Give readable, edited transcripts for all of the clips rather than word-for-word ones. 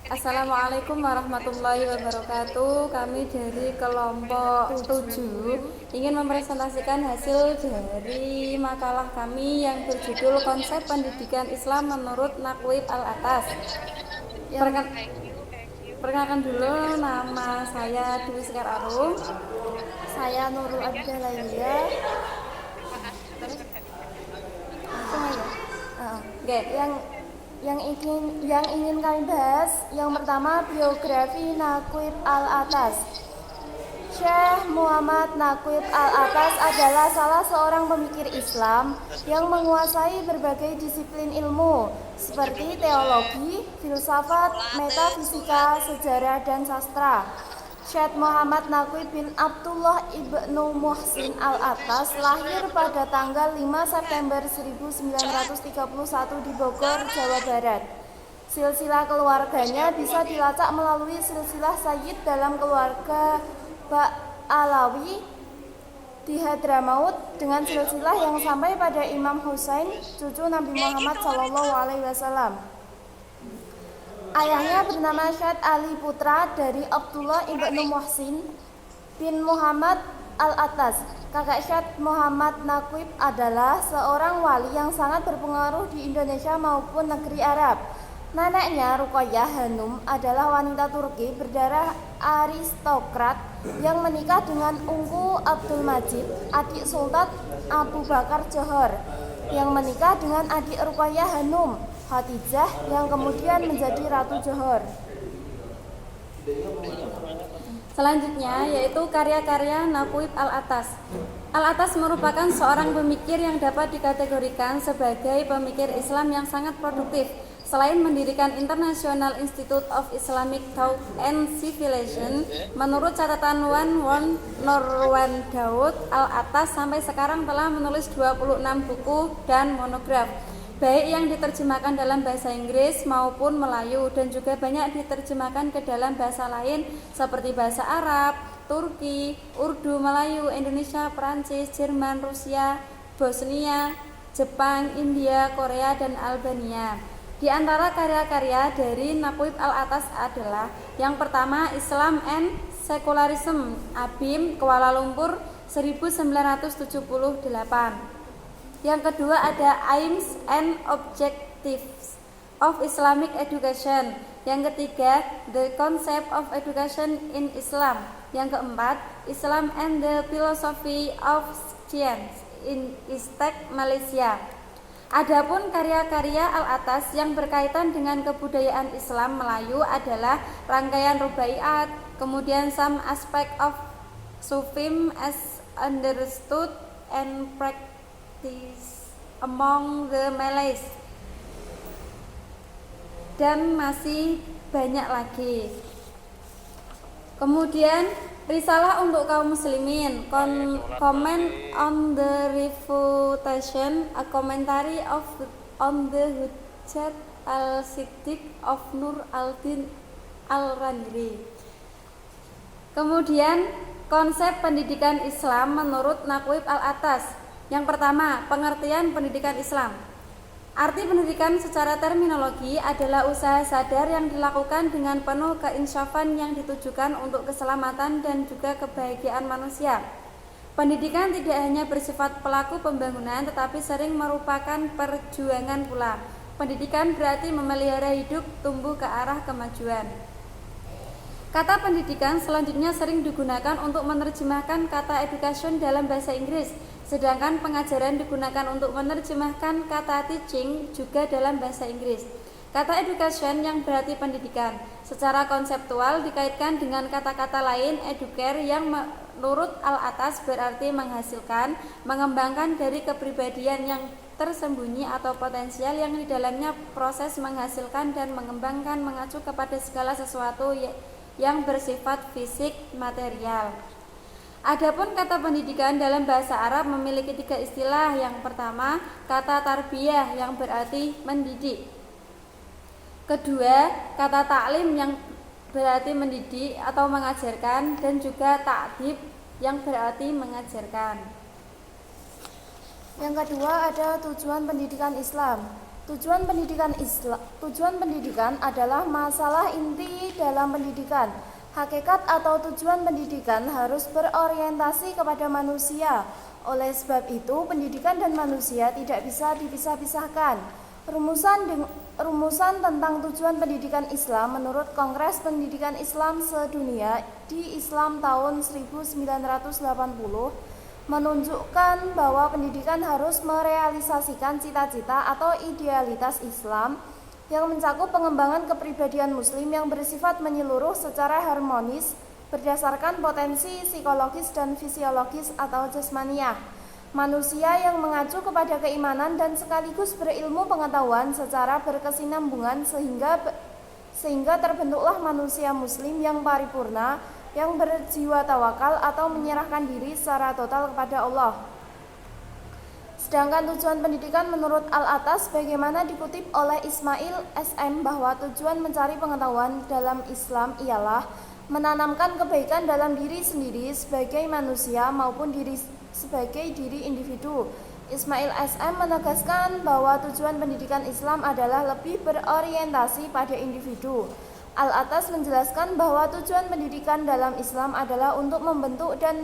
Assalamualaikum warahmatullahi wabarakatuh. Kami dari kelompok 7 ingin mempresentasikan hasil dari makalah kami yang berjudul Konsep Pendidikan Islam menurut Nakwib Al-Atas. Perkenalkan dulu, nama saya Dwi Sekar Arum. Saya Nurul Abdah Lailia. Yang ingin kami bahas, yang pertama biografi Nakwib Al-Atas. Syekh Muhammad Nakwib Al-Atas adalah salah seorang pemikir Islam yang menguasai berbagai disiplin ilmu seperti teologi, filsafat, metafisika, sejarah, dan sastra. Syekh Muhammad Nakwib bin Abdullah ibnu Muhsin Al-Atas lahir pada tanggal 5 September 1931 di Bogor, Jawa Barat. Silsilah keluarganya bisa dilacak melalui silsilah Sayyid dalam keluarga Ba'alawi di Hadramaut dengan silsilah yang sampai pada Imam Husain, cucu Nabi Muhammad SAW. Ayahnya bernama Syed Ali Putra dari Abdullah ibnu Muhsin bin Muhammad Al-Atas. Kakak Syed Muhammad Nakwib adalah seorang wali yang sangat berpengaruh di Indonesia maupun negeri Arab. Neneknya Ruqayyah Hanum adalah wanita Turki berdarah aristokrat yang menikah dengan Ungku Abdul Majid, adik Sultan Abu Bakar Johor, yang menikah dengan adik Ruqayyah Hanum, Khatijah, yang kemudian menjadi Ratu Johor. Selanjutnya yaitu karya-karya Nakwib Al-Atas. Al-Atas merupakan seorang pemikir yang dapat dikategorikan sebagai pemikir Islam yang sangat produktif. Selain mendirikan International Institute of Islamic Thought and Civilization, menurut catatan One Norwan Daud, Al-Atas sampai sekarang telah menulis 26 buku dan monograf, baik yang diterjemahkan dalam bahasa Inggris maupun Melayu, dan juga banyak diterjemahkan ke dalam bahasa lain seperti bahasa Arab, Turki, Urdu, Melayu, Indonesia, Perancis, Jerman, Rusia, Bosnia, Jepang, India, Korea, dan Albania. Di antara karya-karya dari Nakwib Al-Atas adalah yang pertama Islam and Secularism, ABIM, Kuala Lumpur 1978. Yang kedua ada Aims and Objectives of Islamic Education. Yang ketiga The Concept of Education in Islam. Yang keempat Islam and the Philosophy of Science in Istek, Malaysia. Adapun karya-karya Al-Atas yang berkaitan dengan kebudayaan Islam Melayu adalah rangkaian rubaiat, kemudian Some Aspect of Sufism as Understood and Practiced Among the Malays, dan masih banyak lagi. Kemudian risalah untuk kaum muslimin, Comment on the Refutation, a commentary on the Hujjat al-Siddiq of Nur al-Din al-Randri. Kemudian konsep pendidikan Islam menurut Nakwib Al-Atas. Yang pertama, pengertian pendidikan Islam. Arti pendidikan secara terminologi adalah usaha sadar yang dilakukan dengan penuh keinsyafan yang ditujukan untuk keselamatan dan juga kebahagiaan manusia. Pendidikan tidak hanya bersifat pelaku pembangunan tetapi sering merupakan perjuangan pula. Pendidikan berarti memelihara hidup tumbuh ke arah kemajuan. Kata pendidikan selanjutnya sering digunakan untuk menerjemahkan kata education dalam bahasa Inggris, sedangkan pengajaran digunakan untuk menerjemahkan kata teaching juga dalam bahasa Inggris. Kata education yang berarti pendidikan secara konseptual dikaitkan dengan kata-kata lain educare yang menurut Al-Atas berarti menghasilkan, mengembangkan dari kepribadian yang tersembunyi atau potensial yang di dalamnya proses menghasilkan dan mengembangkan mengacu kepada segala sesuatu yang bersifat fisik material. Adapun kata pendidikan dalam bahasa Arab memiliki 3 istilah. Yang pertama, kata tarbiyah yang berarti mendidik. Kedua, kata taklim yang berarti mendidik atau mengajarkan, dan juga ta'dib yang berarti mengajarkan. Yang kedua ada tujuan pendidikan Islam. Tujuan pendidikan adalah masalah inti dalam pendidikan. Hakikat atau tujuan pendidikan harus berorientasi kepada manusia. Oleh sebab itu, pendidikan dan manusia tidak bisa dipisah-pisahkan. Rumusan tentang tujuan pendidikan Islam menurut Kongres Pendidikan Islam Sedunia di Islam tahun 1980 menunjukkan bahwa pendidikan harus merealisasikan cita-cita atau idealitas Islam yang mencakup pengembangan kepribadian muslim yang bersifat menyeluruh secara harmonis berdasarkan potensi psikologis dan fisiologis atau jasmaniah manusia yang mengacu kepada keimanan dan sekaligus berilmu pengetahuan secara berkesinambungan sehingga terbentuklah manusia muslim yang paripurna yang berjiwa tawakal atau menyerahkan diri secara total kepada Allah. Sedangkan tujuan pendidikan menurut Al-Atas bagaimana dikutip oleh Ismail SM bahwa tujuan mencari pengetahuan dalam Islam ialah menanamkan kebaikan dalam diri sendiri sebagai manusia maupun sebagai diri individu. Ismail SM menegaskan bahwa tujuan pendidikan Islam adalah lebih berorientasi pada individu. Al-Atas menjelaskan bahwa tujuan pendidikan dalam Islam adalah untuk membentuk dan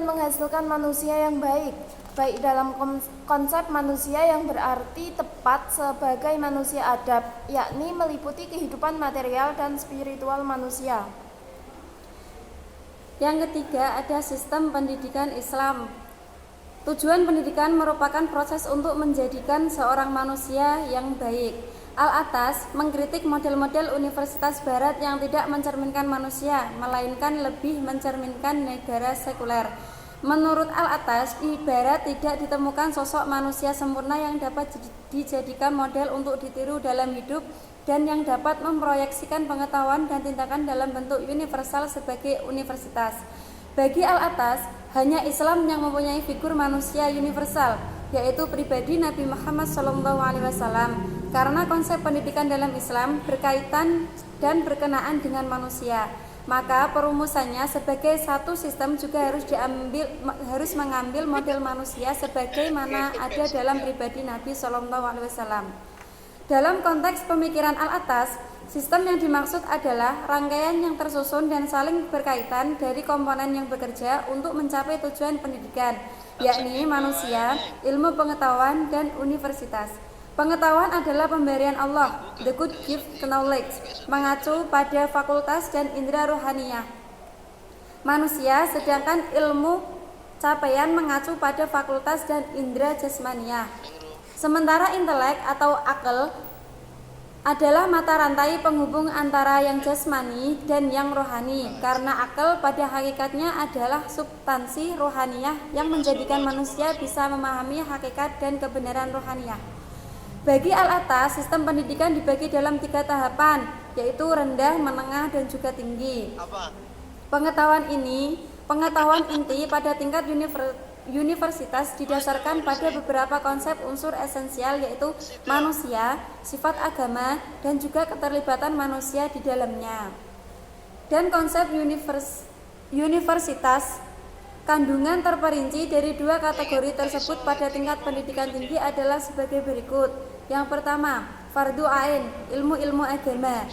menghasilkan manusia yang baik dalam konsep manusia yang berarti tepat sebagai manusia adab, yakni meliputi kehidupan material dan spiritual manusia. Yang ketiga, ada sistem pendidikan Islam. Tujuan pendidikan merupakan proses untuk menjadikan seorang manusia yang baik. Al-Atas mengkritik model-model universitas barat yang tidak mencerminkan manusia, melainkan lebih mencerminkan negara sekuler. Menurut Al-Atas, di barat tidak ditemukan sosok manusia sempurna yang dapat dijadikan model untuk ditiru dalam hidup dan yang dapat memproyeksikan pengetahuan dan tindakan dalam bentuk universal sebagai universitas. Bagi Al-Atas, hanya Islam yang mempunyai figur manusia universal, yaitu pribadi Nabi Muhammad SAW. Karena konsep pendidikan dalam Islam berkaitan dan berkenaan dengan manusia, maka perumusannya sebagai satu sistem juga harus mengambil model manusia sebagaimana ada dalam pribadi Nabi SAW. Dalam konteks pemikiran Al-Atas, sistem yang dimaksud adalah rangkaian yang tersusun dan saling berkaitan dari komponen yang bekerja untuk mencapai tujuan pendidikan, yakni manusia, ilmu pengetahuan, dan universitas. Pengetahuan adalah pemberian Allah, the good gift knowledge, mengacu pada fakultas dan indera rohaniyah manusia, sedangkan ilmu capaian mengacu pada fakultas dan indera jasmaniah. Sementara intelek atau akal adalah mata rantai penghubung antara yang jasmani dan yang rohani, karena akal pada hakikatnya adalah substansi rohaniyah yang menjadikan manusia bisa memahami hakikat dan kebenaran rohaniyah. Bagi Al-Atas, sistem pendidikan dibagi dalam 3 tahapan, yaitu rendah, menengah, dan juga tinggi. Pengetahuan inti pada tingkat universitas didasarkan pada beberapa konsep unsur esensial, yaitu manusia, sifat agama, dan juga keterlibatan manusia di dalamnya. Dan konsep universitas kandungan terperinci dari 2 kategori tersebut pada tingkat pendidikan tinggi adalah sebagai berikut. Yang pertama, fardu ain, ilmu-ilmu agama.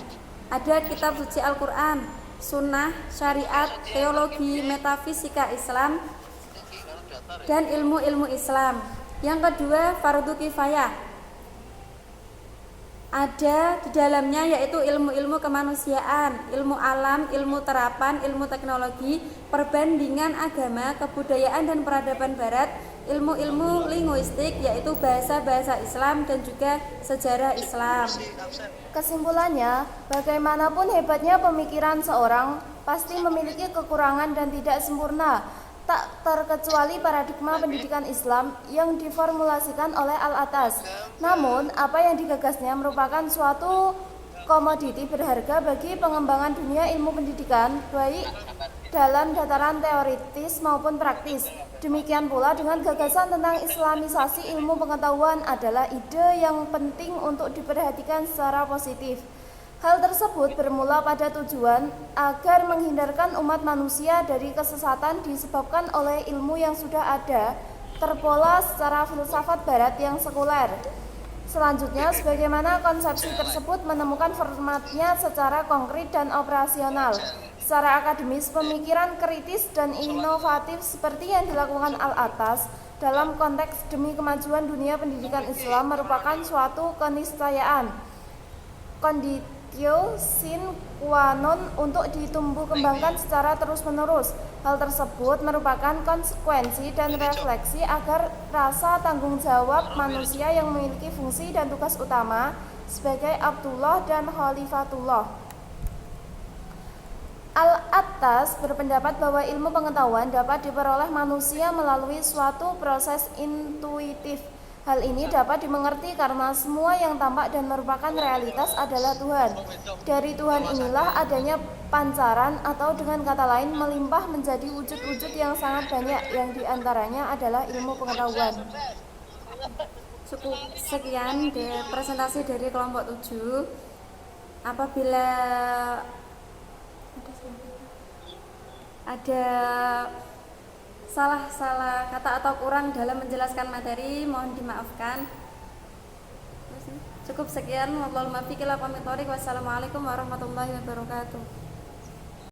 Ada kitab suci Al-Quran, sunnah, syariat, teologi, metafisika Islam, dan ilmu-ilmu Islam. Yang kedua, fardu kifayah. Ada di dalamnya yaitu ilmu-ilmu kemanusiaan, ilmu alam, ilmu terapan, ilmu teknologi, perbandingan agama, kebudayaan dan peradaban barat, ilmu-ilmu linguistik yaitu bahasa-bahasa Islam dan juga sejarah Islam. Kesimpulannya, bagaimanapun hebatnya pemikiran seorang pasti memiliki kekurangan dan tidak sempurna, tak terkecuali paradigma pendidikan Islam yang diformulasikan oleh Al-Atas. Namun, apa yang digagasnya merupakan suatu komoditi berharga bagi pengembangan dunia ilmu pendidikan, baik dalam dataran teoritis maupun praktis. Demikian pula dengan gagasan tentang islamisasi ilmu pengetahuan adalah ide yang penting untuk diperhatikan secara positif. Hal tersebut bermula pada tujuan agar menghindarkan umat manusia dari kesesatan disebabkan oleh ilmu yang sudah ada terpola secara filsafat barat yang sekuler. Selanjutnya, sebagaimana konsepsi tersebut menemukan formatnya secara konkret dan operasional. Secara akademis, pemikiran kritis dan inovatif seperti yang dilakukan Al-Atas dalam konteks demi kemajuan dunia pendidikan Islam merupakan suatu keniscayaan, conditio sine qua non untuk ditumbuh kembangkan secara terus-menerus. Hal tersebut merupakan konsekuensi dan refleksi agar rasa tanggung jawab manusia yang memiliki fungsi dan tugas utama sebagai Abdullah dan Khalifatullah. Al-Attas berpendapat bahwa ilmu pengetahuan dapat diperoleh manusia melalui suatu proses intuitif. Hal ini dapat dimengerti karena semua yang tampak dan merupakan realitas adalah Tuhan. Dari Tuhan inilah adanya pancaran atau dengan kata lain melimpah menjadi wujud-wujud yang sangat banyak, yang diantaranya adalah ilmu pengetahuan. Cukup sekian presentasi dari kelompok 7. Apabila ada salah kata atau kurang dalam menjelaskan materi, mohon dimaafkan. Cukup sekian. Wassalamualaikum warahmatullahi wabarakatuh.